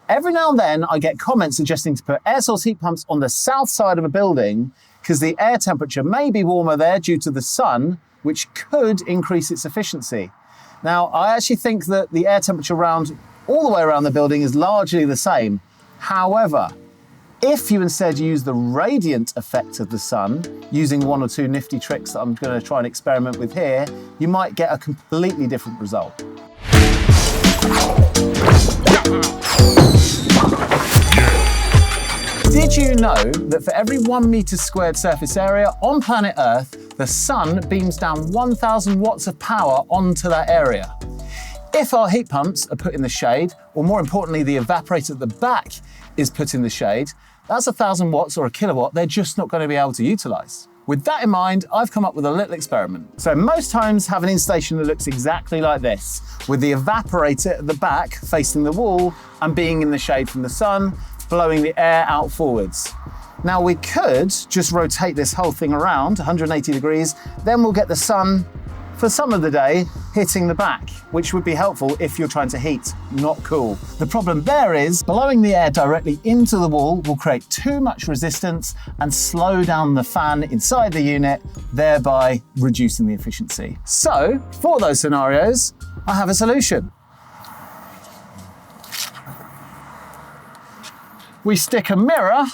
Every now and then I get comments suggesting to put air source heat pumps on the south side of a building because the air temperature may be warmer there due to the sun, which could increase its efficiency. Now, I actually think that the air temperature all the way around the building is largely the same. However, if you instead use the radiant effect of the sun, using one or two nifty tricks that I'm going to try and experiment with here, you might get a completely different result. Did you know that for every 1 meter squared surface area on planet Earth, the sun beams down 1,000 watts of power onto that area? If our heat pumps are put in the shade, or more importantly, the evaporator at the back is put in the shade, that's 1,000 watts or a kilowatt they're just not going to be able to utilize. With that in mind, I've come up with a little experiment. So most homes have an installation that looks exactly like this, with the evaporator at the back facing the wall and being in the shade from the sun, blowing the air out forwards. Now we could just rotate this whole thing around 180 degrees, then we'll get the sun for some of the day hitting the back, which would be helpful if you're trying to heat, not cool. The problem there is blowing the air directly into the wall will create too much resistance and slow down the fan inside the unit, thereby reducing the efficiency. So for those scenarios, I have a solution. We stick a mirror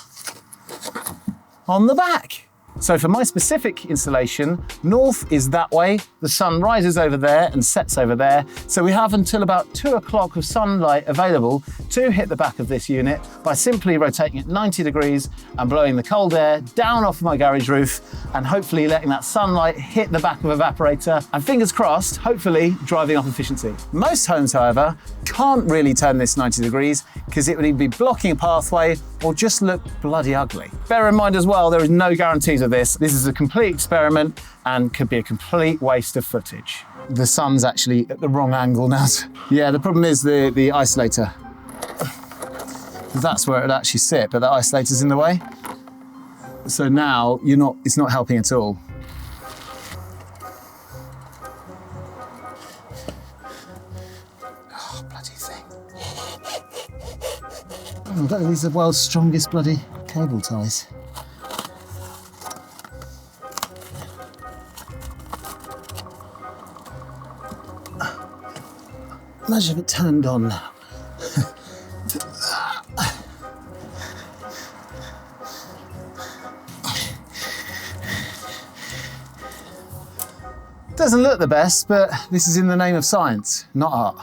on the back. So for my specific installation, north is that way, the sun rises over there and sets over there. So we have until about 2 o'clock of sunlight available to hit the back of this unit by simply rotating it 90 degrees and blowing the cold air down off my garage roof and hopefully letting that sunlight hit the back of evaporator and fingers crossed, hopefully driving up efficiency. Most homes, however, can't really turn this 90 degrees because it would either be blocking a pathway or just look bloody ugly. Bear in mind as well, there is no guarantees of this. This is a complete experiment and could be a complete waste of footage. The sun's actually at the wrong angle now. Yeah, the problem is the isolator. That's where it would actually sit, but the isolator's in the way. So now it's not helping at all. Oh, bloody thing. Oh, look, these are the world's strongest bloody cable ties. Imagine if it turned on now. Doesn't look the best, but this is in the name of science, not art.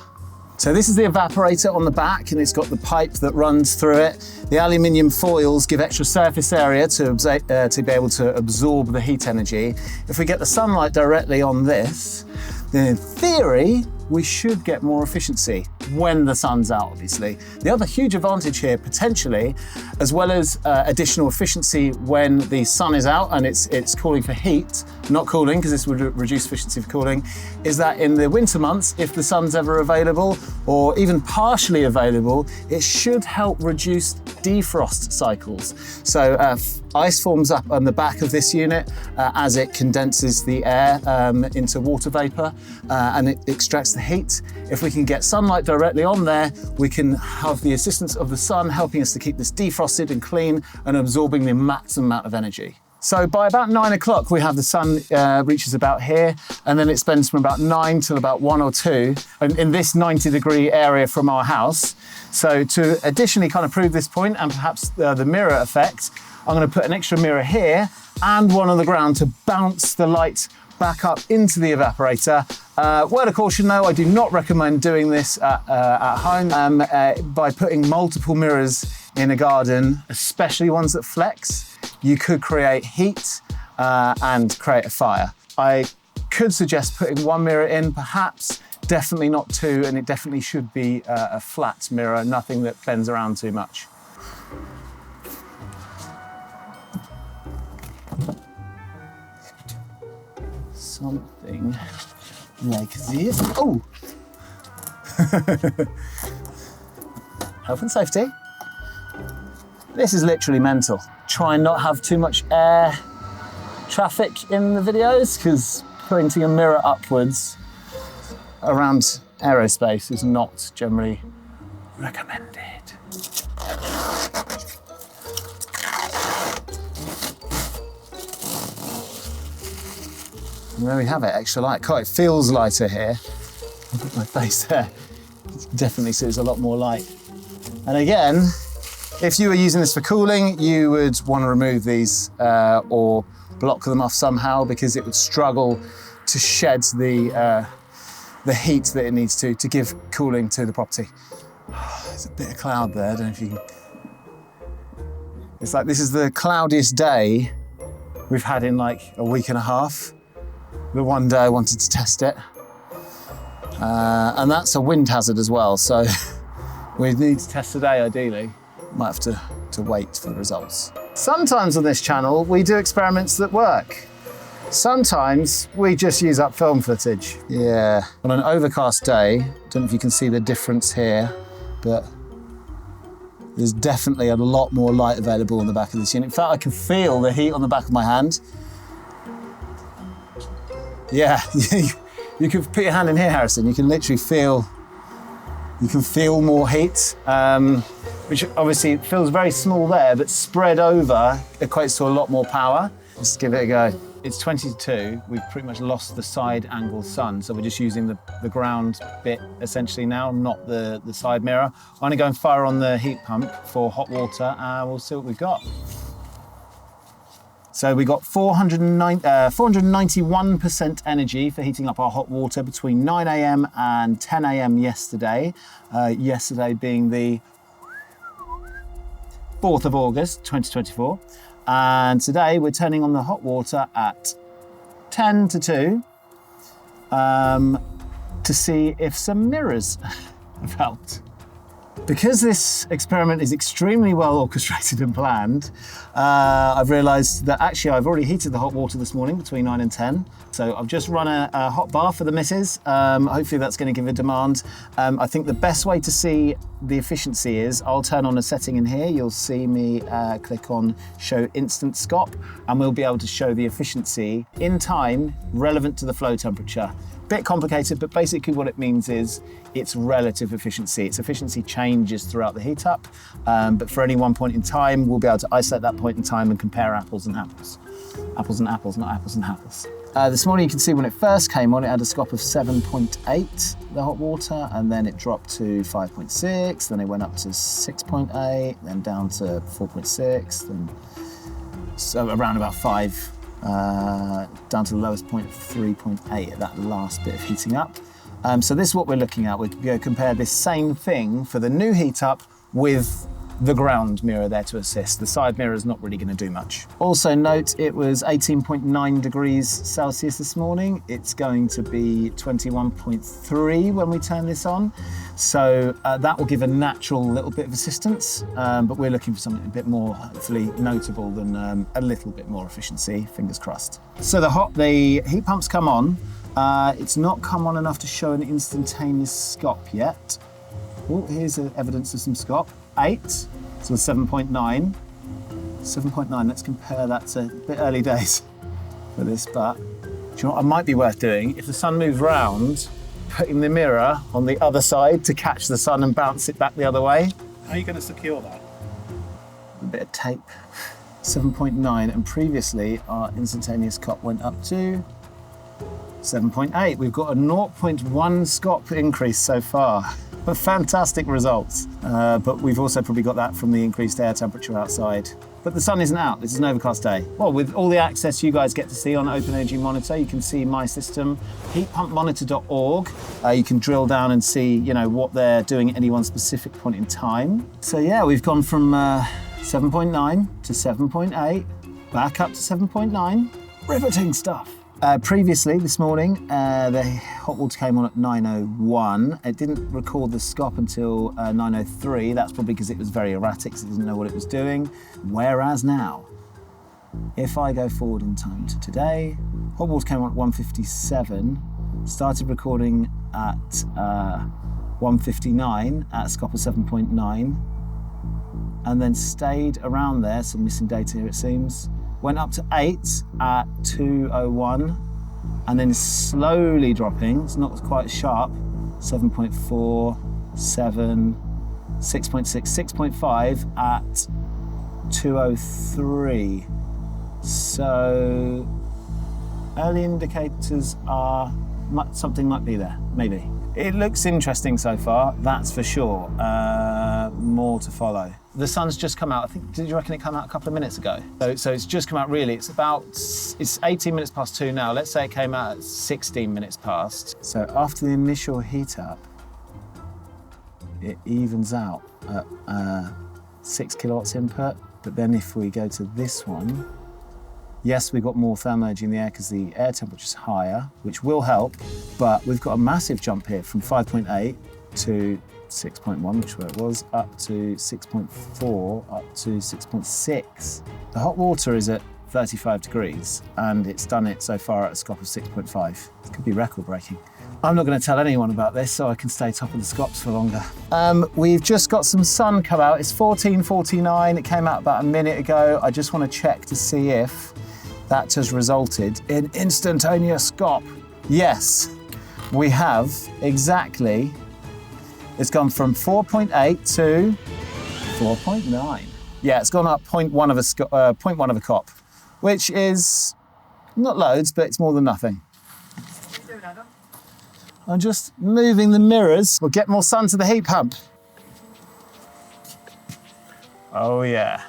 So this is the evaporator on the back and it's got the pipe that runs through it. The aluminium foils give extra surface area to be able to absorb the heat energy. If we get the sunlight directly on this, then in theory, we should get more efficiency when the sun's out, obviously. The other huge advantage here, potentially, as well as additional efficiency when the sun is out and it's calling for heat, not cooling, because this would reduce efficiency for cooling, is that in the winter months, if the sun's ever available or even partially available, it should help reduce defrost cycles. So ice forms up on the back of this unit as it condenses the air into water vapor and it extracts the heat. If we can get sunlight directly on there, we can have the assistance of the sun helping us to keep this defrosted and clean and absorbing the maximum amount of energy. So by about 9 o'clock, we have the sun reaches about here, and then it spends from about 9 till about 1 or 2 in this 90-degree area from our house. So to additionally kind of prove this point and perhaps the mirror effect, I'm going to put an extra mirror here and one on the ground to bounce the light back up into the evaporator. Word of caution though, I do not recommend doing this at home by putting multiple mirrors in a garden, especially ones that flex. You could create heat and create a fire. I could suggest putting one mirror in, perhaps, definitely not 2, and it definitely should be a flat mirror, nothing that bends around too much. Something like this. Oh! Health and safety. This is literally mental. Try and not have too much air traffic in the videos because pointing a mirror upwards around aerospace is not generally recommended. And there we have it, extra light. God, it feels lighter here. I'll put my face there. You can definitely see there's a lot more light. And again, if you were using this for cooling, you would want to remove these or block them off somehow, because it would struggle to shed the heat that it needs to give cooling to the property. There's a bit of cloud there, I don't know if you can. It's like this is the cloudiest day we've had in like a week and a half. The one day I wanted to test it. And that's a wind hazard as well, so we need to test today ideally. Might have to wait for the results. Sometimes on this channel we do experiments that work. Sometimes we just use up film footage. Yeah, on an overcast day, don't know if you can see the difference here, but there's definitely a lot more light available on the back of this unit. In fact, I can feel the heat on the back of my hand. Yeah, you can put your hand in here, Harrison. You can literally feel, more heat, which obviously feels very small there, but spread over equates to a lot more power. Let's give it a go. It's 20 to 2. We've pretty much lost the side angle sun, so we're just using the ground bit essentially now, not the side mirror. I'm gonna go and fire on the heat pump for hot water, and we'll see what we've got. So we got 491% energy for heating up our hot water between 9 a.m. and 10 a.m. yesterday. Yesterday being the 4th of August, 2024. And today we're turning on the hot water at 10 to 2 to see if some mirrors have helped. Because this experiment is extremely well orchestrated and planned, I've realised that actually I've already heated the hot water this morning between 9 and 10. So I've just run a hot bath for the missus. Hopefully that's going to give a demand. I think the best way to see the efficiency is I'll turn on a setting in here. You'll see me click on show instant SCOP, and we'll be able to show the efficiency in time relevant to the flow temperature. Bit complicated, but basically what it means is it's relative efficiency. Its efficiency changes throughout the heat up, but for any one point in time, we'll be able to isolate that point in time and compare apples and apples. Apples and apples, not apples and apples. This morning you can see when it first came on, it had a SCOP of 7.8, the hot water, and then it dropped to 5.6, then it went up to 6.8, then down to 4.6, then so around about 5. Down to the lowest point of 3.8 at that last bit of heating up. So this is what we're looking at. We're going to compare this same thing for the new heat up with the ground mirror there to assist. The side mirror is not really going to do much. Also note it was 18.9 degrees Celsius this morning. It's going to be 21.3 when we turn this on. So that will give a natural little bit of assistance, but we're looking for something a bit more hopefully notable than a little bit more efficiency, fingers crossed. So the heat pump's come on. It's not come on enough to show an instantaneous SCOP yet. Oh, here's evidence of some SCOP. 8, so 7.9. 7.9, let's compare that to a bit early days for this, but do you know what I might be worth doing? If the sun moves round, putting the mirror on the other side to catch the sun and bounce it back the other way. How are you going to secure that? A bit of tape. 7.9, and previously our instantaneous SCOP went up to 7.8. We've got a 0.1 SCOP increase so far. Fantastic results. But we've also probably got that from the increased air temperature outside. But the sun isn't out, this is an overcast day. Well, with all the access you guys get to see on Open Energy Monitor, you can see my system, heatpumpmonitor.org. You can drill down and see, what they're doing at any one specific point in time. So yeah, we've gone from 7.9 to 7.8, back up to 7.9. Riveting stuff. Previously, this morning, the hot water came on at 9:01. It didn't record the SCOP until 9:03. That's probably because it was very erratic, so it didn't know what it was doing. Whereas now, if I go forward in time to today, hot water came on at 1:57, started recording at 1:59 at a SCOP of 7.9, and then stayed around there, some missing data here it seems. Went up to 8 at 2:01, and then slowly dropping, it's not quite sharp, 7.4, 7, 6.6, 6.5 at 203. So early indicators are something might be there, maybe. It looks interesting so far, that's for sure. More to follow. The sun's just come out. I think, did you reckon it came out a couple of minutes ago? So it's just come out really. It's 18 minutes past 2 now. Let's say it came out at 16 minutes past. So after the initial heat up, it evens out at 6 kilowatts input. But then if we go to this one, yes, we've got more thermal energy in the air because the air temperature's higher, which will help, but we've got a massive jump here from 5.8 to 6.1, which is where it was, up to 6.4, up to 6.6. The hot water is at 35 degrees, and it's done it so far at a SCOP of 6.5. It could be record breaking. I'm not going to tell anyone about this so I can stay top of the SCOPs for longer. We've just got some sun come out. It's 14:49. It came out about a minute ago. I just want to check to see if that has resulted in instantaneous SCOP. Yes, we have exactly. It's gone from 4.8 to 4.9. Yeah, it's gone up 0.1 of a cop, which is not loads, but it's more than nothing. What are you doing, Adam? I'm just moving the mirrors. We'll get more sun to the heat pump. Oh yeah.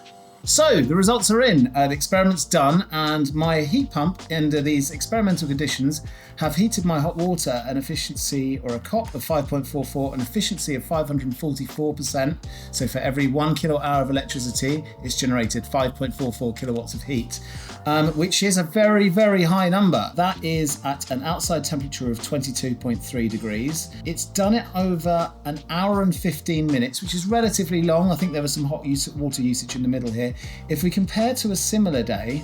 So the results are in, the experiment's done, and my heat pump under these experimental conditions have heated my hot water an efficiency, or a COP, of 5.44, an efficiency of 544%. So for every 1 kilowatt hour of electricity, it's generated 5.44 kilowatts of heat, which is a very, very high number. That is at an outside temperature of 22.3 degrees. It's done it over an hour and 15 minutes, which is relatively long. I think there was some hot water usage in the middle here. If we compare to a similar day,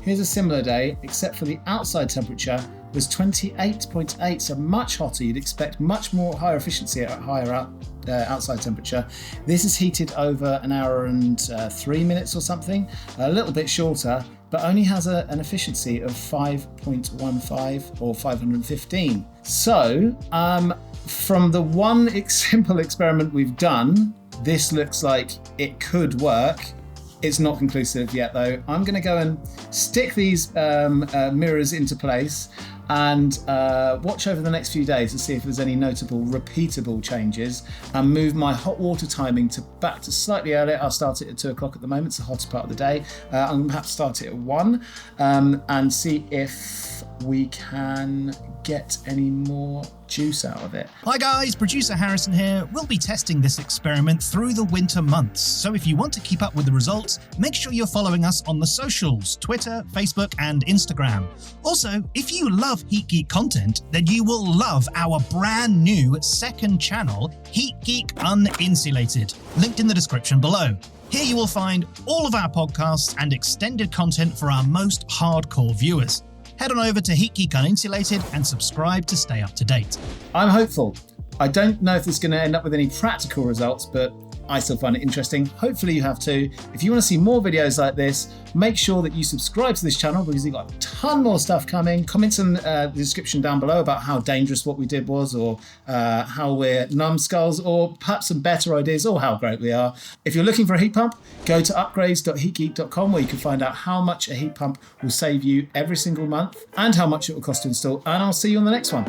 here's a similar day, except for the outside temperature was 28.8, so much hotter. You'd expect much more higher efficiency at higher outside temperature. This is heated over an hour and 3 minutes or something, a little bit shorter, but only has an efficiency of 5.15 or 515. So from the one simple experiment we've done, this looks like it could work. It's not conclusive yet though. I'm gonna go and stick these mirrors into place and watch over the next few days to see if there's any notable repeatable changes, and move my hot water timing back to slightly earlier. I'll start it at 2 o'clock at the moment, it's the hottest part of the day. I'm gonna have to start it at 1 and see if we can get any more juice out of it. Hi guys, producer Harrison here. We'll be testing this experiment through the winter months, so if you want to keep up with the results, make sure you're following us on the socials, Twitter, Facebook and Instagram. Also, if you love Heat Geek content, then you will love our brand new second channel, Heat Geek Uninsulated, linked in the description below. Here you will find all of our podcasts and extended content for our most hardcore viewers. Head on over to Heat Geek Uninsulated and subscribe to stay up to date. I'm hopeful. I don't know if this is going to end up with any practical results, but I still find it interesting. Hopefully you have too. If you want to see more videos like this, make sure that you subscribe to this channel because we've got a ton more stuff coming. Comments in the description down below about how dangerous what we did was, or how we're numbskulls, or perhaps some better ideas, or how great we are. If you're looking for a heat pump, go to upgrades.heatgeek.com where you can find out how much a heat pump will save you every single month and how much it will cost to install. And I'll see you on the next one.